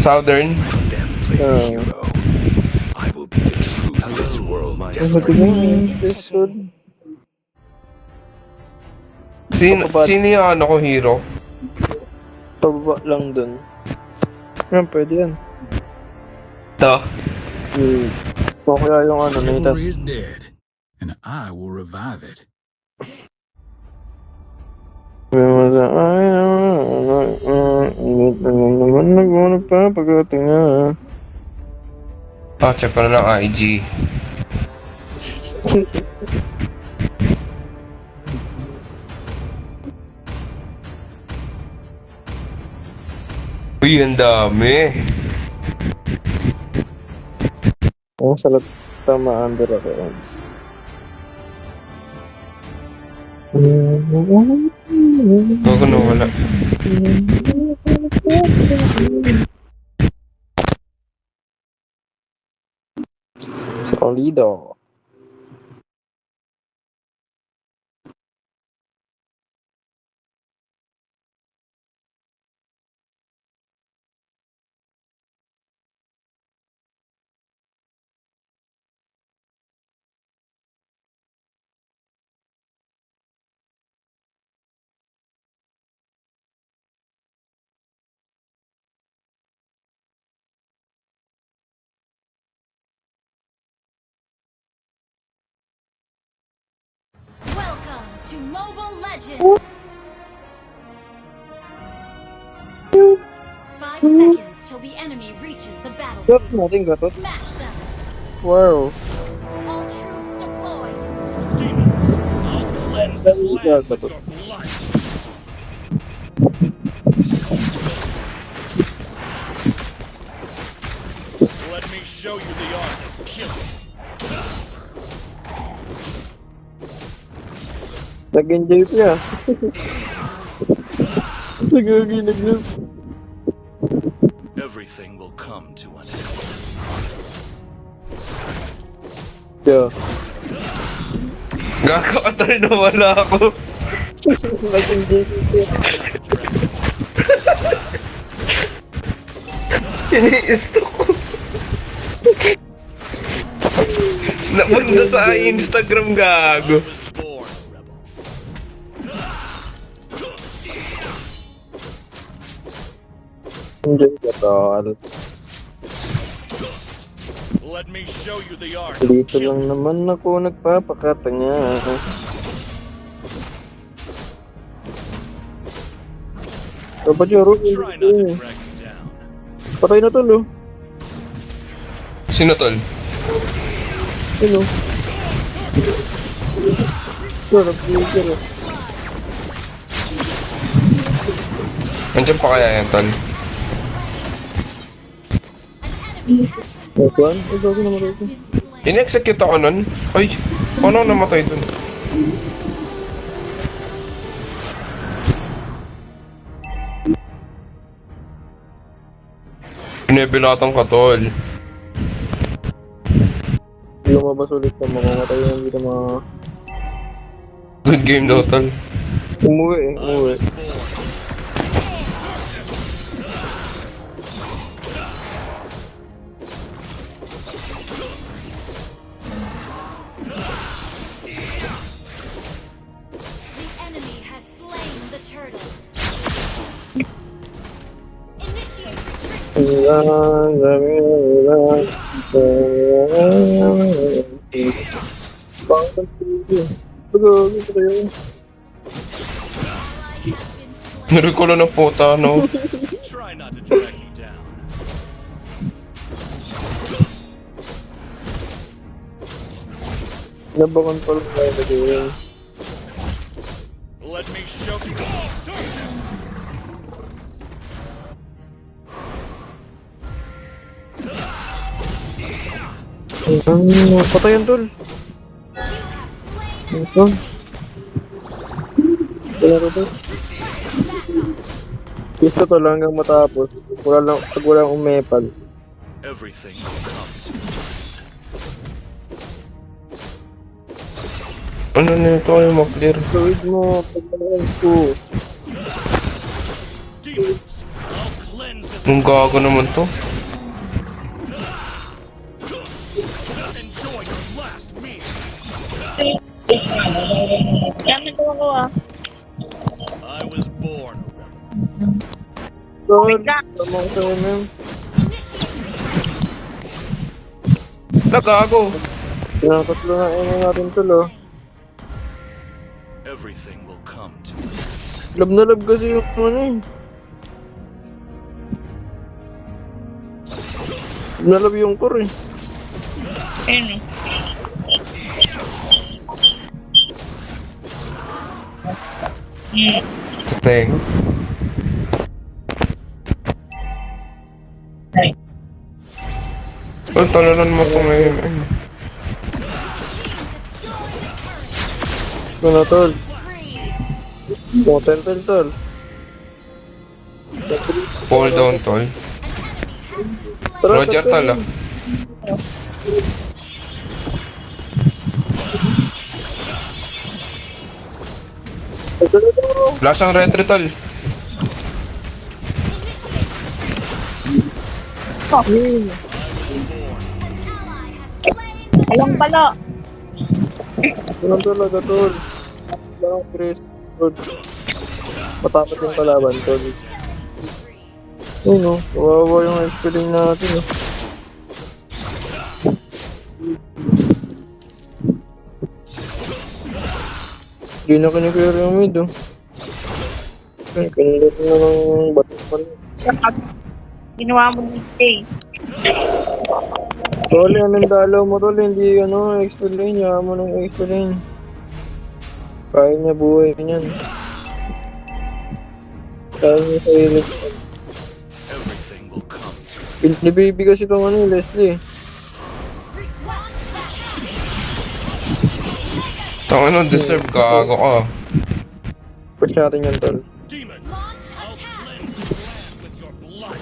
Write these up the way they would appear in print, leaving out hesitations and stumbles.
Southern. Them play the hero. I will be the truth of this world. Sino yung ano ko hero? Pababa lang dun. Yan, pwede yan. To. O kaya yung ano, Nathan. Chivalry is dead, and I will revive it. Naman pa pagdating nga. Check ko na lang IG. Uy, ang dami. Ang salat tama under ako. Huwag na wala. Solido. Welcome to Mobile Legends! 5 seconds till the enemy reaches the Got battlefield. natin gatot. Smash them! Wow. All troops deployed! Demons, I'll cleanse this land with your blood. Let me show you the art of killing. Nag-enjoy ko yan. Nagaginag na. Everything will come to an end. Yeah. Gagawin na wala ako. Nag-enjoy ko yan. Iniisto ko. Napunta sa Instagram gago. I was born a rebel. Enjoy ko to. Ano, Let me show you the art of dito lang killing. naman ako nagpapakatanga. Dapat yung root. Try not to drag me down. Patay na to, no? Sino tol? Ano? Sarap yung kira. Nandiyan pa kaya yan tol? Kuan? Ay, bago naman ito. In-execute ako nun? Ay, paano ako namatay dun? Pinebelatan ka tol. Lumabas ulit na mamamatay yung dito mga... Good game daw tol. Umuwi eh, umuwi. The enemy has slain the turtle. Initiate retreat! Ally has been slain. Nirikulo na puta no. Try not to drag me down. Nabangon pa lang tayo na gawin. Let me show you. Darkness! Patay yan, tol. You have slain Ito. Wala ko to. Gusto to lang hanggang matapos. Pag walang umepal. Everything will come to an end. Ano na ito kayo ma-clear? Gawid mo, pag nalang ko. Demons, I'll cleanse this Nung gago naman to. Enjoy your last meal. Dami ko ako I was born a rebel. Tol, tama ko sa'yo, ma'am. Nagago. Tinatatlo na natin tol, oh. Everything will come to Lab na lab kasi yung ano eh. Lab na lab yung core eh. Ayun. Stay. Tol, talaran mo ko ngayon. Ano? Ito na tol. Spree. Potentel tol. Fall down, tol. Tara, Roger, tol. tol, ah. Ito na tol. Flash ang retry, tol. Hmm. Alam pala. Ganun talaga tol. Parang Chris. Tol. Matapos yung kalaban tol. Ayun oh. Kawawa yung expelling natin oh. Hindi na kiniklear yung mid oh. Ay, kinilit na ng bato pala. Ginawa mo ni Jay. Tol, anong dalaw mo tol, hindi ano, expel lane, yaman mo ng expel lane. Kaya niya buhay niyan. Kaya niya sa ilit. everything will come to Ni-baby kasi itong ano, Leslie. Tang ano, deserve gago ka. Push natin yan tol. demons. Launch I'll attack. cleanse this land with your blood.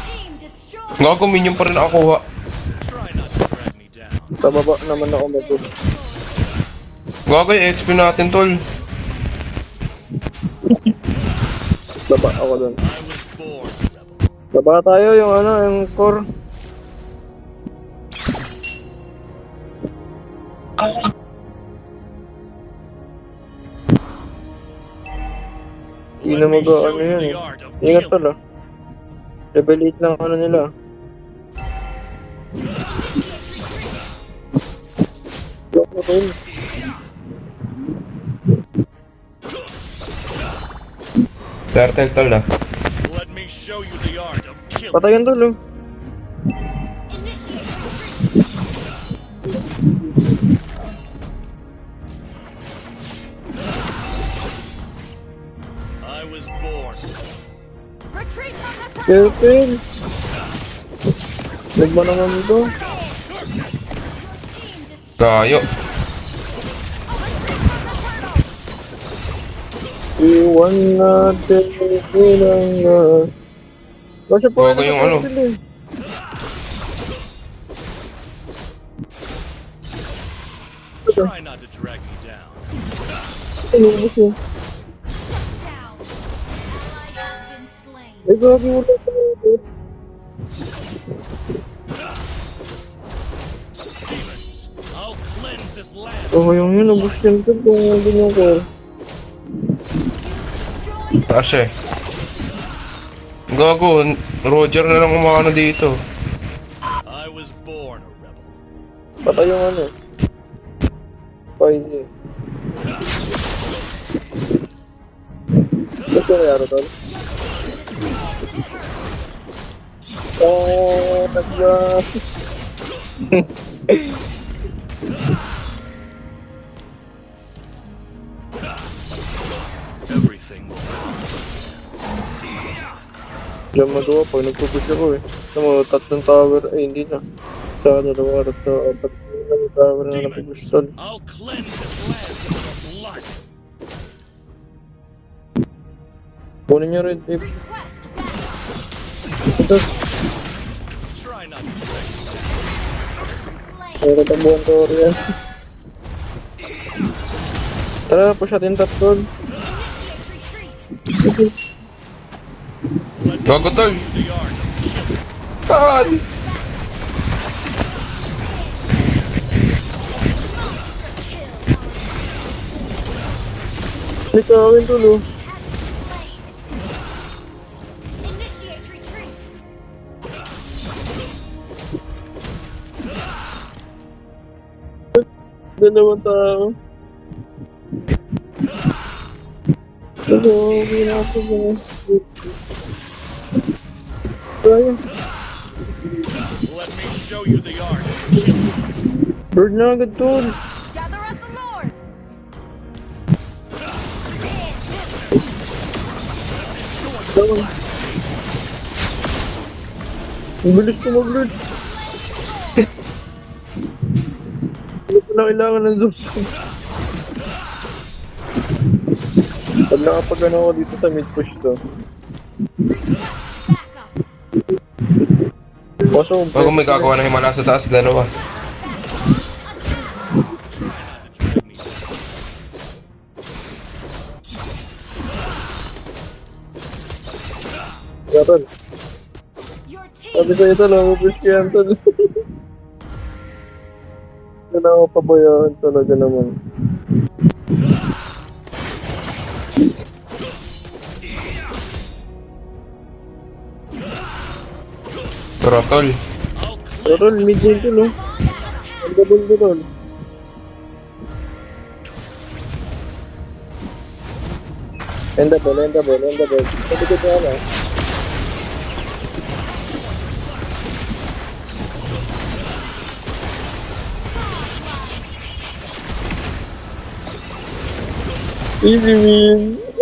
Team destroyed. Gago, minion pa rin ako, ha. Try not to drag me down. Sa baba naman ako mag Gago, yung XP natin, tol. Baba ako dun. I was born a rebel. Baba tayo yung ano, yung core. Hindi na Let me mag show ano you yun the eh. art of Ingat killing. tol ah. Level 8 lang ano nila. Block mo tol. Turtle, tol, ah. Let me show you the art of killing. Patayan tol oh. Initiate retreat. I was born. Retreat from the top. Turtle. Nagba naman ito. Team destroyed. Gayo. Iwan natin ilang na. Kasi po Bago yung ano. Try not to drag me down. Inubos yun. Down. Ally has been slain. Ay, grabe ulit tayo. Demons. I'll cleanse this land. Oh, yung yun, ubos yun tol kung nandun yung core. Destroyed. Taas siya, eh. Gago, Roger na lang umano dito. I was born a rebel. Patay yung ano. 5G. Ba't yung nangyari tol? Oh, nagba. Everything will come. Diyan magawa pag nagpupush ako eh. Sa mga tatlong tower, ay hindi na. Sa dalawa, tatlo, apat na tower na napupush tol. I'll cleanse this land with your blood. Kunin niyo red tape. Request back. Ito, Try not to drag me down. Slain. meron ang buong tower yan. Tara, push natin top tol. Retreat. Gago tol. The art. Tol! Hindi ka akin tol oh. Initiate retreat. Dalawang tao. Ano, ginagawa ko ba? Ayun, Let me show you the art. bird na agad tol. Gather at the Lord. Down. Ang bilis ko mag-lord. Hindi ko na kailangan ng zoom. Pag nakapag-ano ako dito sa mid-push to. Back up. Kaso, Bago may gagawa ng himala sa taas, dalawa. Tol. Your team Sabi sa'yo tol, push ko yan tol. Hindi na ako pabayaan talaga naman. Pero tol, Pero tol, mid lane tol oh. Ang double ko tol. Endable. Sabi ko na ano. Easy win.